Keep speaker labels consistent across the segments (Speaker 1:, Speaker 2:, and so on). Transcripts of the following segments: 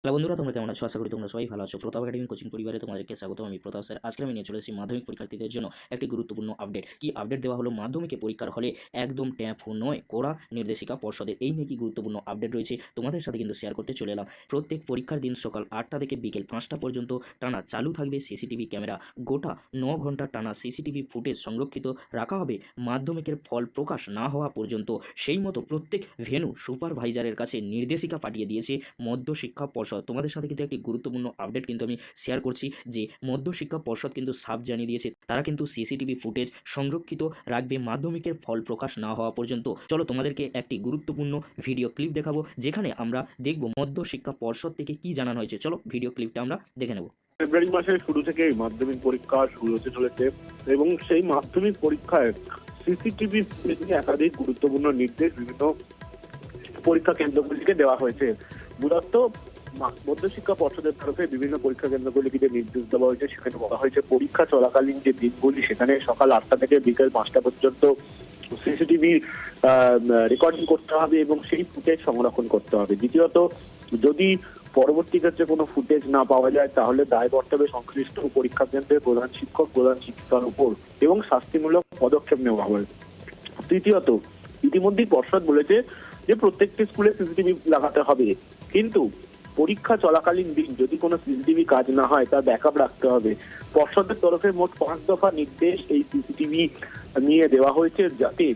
Speaker 1: Hello বন্ধুরা, তোমরা কেমন আছো? আশা করি তোমরা সবাই ভালো আছো। প্রতাপ একাডেমি কোচিং পরিবারে তোমাদেরকে স্বাগতম। আমি প্রতাপ স্যার। আজকে আমি নিয়ে চলে এসেছি মাধ্যমিক পরীক্ষার্থীদের জন্য একটি গুরুত্বপূর্ণ আপডেট। কি আপডেট দেওয়া হলো মাধ্যমিকে পরীক্ষার হলে একদম ট্যাঁফু নয়, কড়া নির্দেশিকা পর্ষদের। এই নিয়ে কি গুরুত্বপূর্ণ আপডেট রয়েছে তোমাদের সাথে কিন্তু শেয়ার করতে চলে এলাম। প্রত্যেক পরীক্ষার দিন সকাল 8টা থেকে বিকেল 5টা পর্যন্ত টানা চালু থাকবে সিসিটিভি ক্যামেরা। গোটা 9 ঘন্টা টানা সিসিটিভি ফুটেজ সংরক্ষিত রাখা হবে মাধ্যমিকের ফল প্রকাশ না হওয়া পর্যন্ত। সেই মতো প্রত্যেক ভেন্যু সুপারভাইজারের কাছে নির্দেশিকা পাঠিয়ে দিয়েছে মধ্যশিক্ষা পর্ষদ। তোমাদের সাথে কিন্তু একটি গুরুত্বপূর্ণ আপডেট কিন্তু আমি শেয়ার করছি যে মধ্যশিক্ষা পর্ষদ কিন্তু সাফ জানিয়ে দিয়েছে তারা কিন্তু সিসিটিভি ফুটেজ সংরক্ষিত রাখবে মাধ্যমিকের ফল প্রকাশ না হওয়া পর্যন্ত। চলো তোমাদেরকে একটি গুরুত্বপূর্ণ ভিডিও ক্লিপ দেখাবো, যেখানে আমরা দেখব মধ্যশিক্ষা পর্ষদ থেকে কি জানানো হয়েছে। চলো ভিডিও ক্লিপটা আমরা দেখে নেব।
Speaker 2: ফেব্রুয়ারি মাসের শুরু থেকেই মাধ্যমিক পরীক্ষা শুরু হতে চলেছে এবং সেই মাধ্যমিক পরীক্ষায় সিসিটিভি একাধিক গুরুত্বপূর্ণ নির্দেশ বিভিন্ন পরীক্ষা কেন্দ্রগুলিকে দেওয়া হয়েছে। মূলত মধ্যশিক্ষা পর্ষদের তরফে বিভিন্ন পরীক্ষা কেন্দ্রগুলিকে যে নির্দেশ দেওয়া হয়েছে সেখানে বলা হয়েছে পরীক্ষা চলাকালীন যে দিনগুলি সেখানে সকাল 8টা থেকে বিকেল 5টা পর্যন্ত সিসিটিভি রেকর্ডিং করতে হবে এবং সেই ফুটেজ সংরক্ষণ করতে হবে। দ্বিতীয়ত, যদি পরবর্তী ক্ষেত্রে কোনো ফুটেজ না পাওয়া যায় তাহলে দায় বর্তাবে সংশ্লিষ্ট পরীক্ষা কেন্দ্রের প্রধান শিক্ষক প্রধান শিক্ষিকার উপর এবং শাস্তিমূলক পদক্ষেপ নেওয়া হবে। তৃতীয়ত, ইতিমধ্যেই পর্ষদ বলেছে যে প্রত্যেকটি স্কুলে সিসিটিভি লাগাতে হবে, কিন্তু পরীক্ষা চলাকালীন দিন যদি কোনো সিসিটিভি কাজ না হয় তার ব্যাকআপ রাখতে হবে। পর্ষদের তরফে মোট 5 দফা নির্দেশ এই সিসিটিভি নিয়ে দেওয়া হয়েছে, যাতে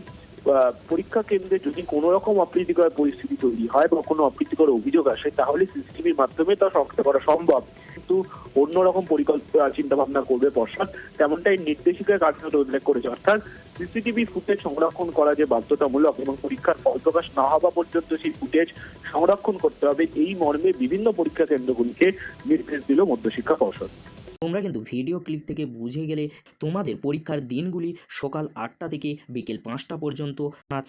Speaker 2: পরীক্ষা কেন্দ্রে যদি কোনো রকম অপ্রীতিকর পরিস্থিতি তৈরি হয় বা কোনো অপ্রীতিকর অভিযোগ আসে তাহলে সিসিটিভির মাধ্যমে তা শনাক্ত করা সম্ভব। কিন্তু অন্যরকম পরিকল্পনা চিন্তা ভাবনা করবে পর্ষদ, তেমনটাই নির্দেশিকায় কার্যত উল্লেখ করেছে। অর্থাৎ সিসিটিভি ফুটেজ সংরক্ষণ করা যে বাধ্যতামূলক এবং পরীক্ষার ফল প্রকাশ না হওয়া পর্যন্ত সেই ফুটেজ সংরক্ষণ করতে হবে, এই মর্মে বিভিন্ন পরীক্ষা কেন্দ্রগুলিকে নির্দেশ দিল মধ্যশিক্ষা পর্ষদ।
Speaker 1: তোমরা কিন্তু ভিডিও ক্লিপ থেকে বুঝে গেলে তোমাদের পরীক্ষার দিনগুলি সকাল 8টা থেকে বিকেল 5টা পর্যন্ত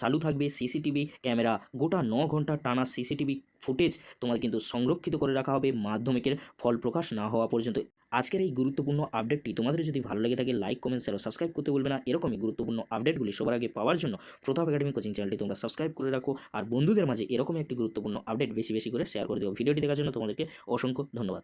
Speaker 1: চালু থাকবে সিসিটিভি ক্যামেরা। গোটা 9 ঘন্টা টানা সিসিটিভি ফুটেজ তোমাদের কিন্তু সংরক্ষিত করে রাখা হবে মাধ্যমিকের ফল প্রকাশ না হওয়া পর্যন্ত। আজকের এই গুরুত্বপূর্ণ আপডেটটি তোমাদের যদি ভালো লেগে থাকে লাইক কমেন্ট শেয়ার ও সাবস্ক্রাইব করতে বলবে না। এরকমই গুরুত্বপূর্ণ আপডেটগুলি সবার আগে পাওয়ার জন্য প্রতাপ একাডেমি কোচিং চ্যানেলটি তোমরা সাবস্ক্রাইব করে রাখো আর বন্ধুদের মাঝে এরকমই একটি গুরুত্বপূর্ণ আপডেট বেশি বেশি করে শেয়ার করে দেবো। ভিডিওটি দেখার জন্য তোমাদেরকে অসংখ্য ধন্যবাদ।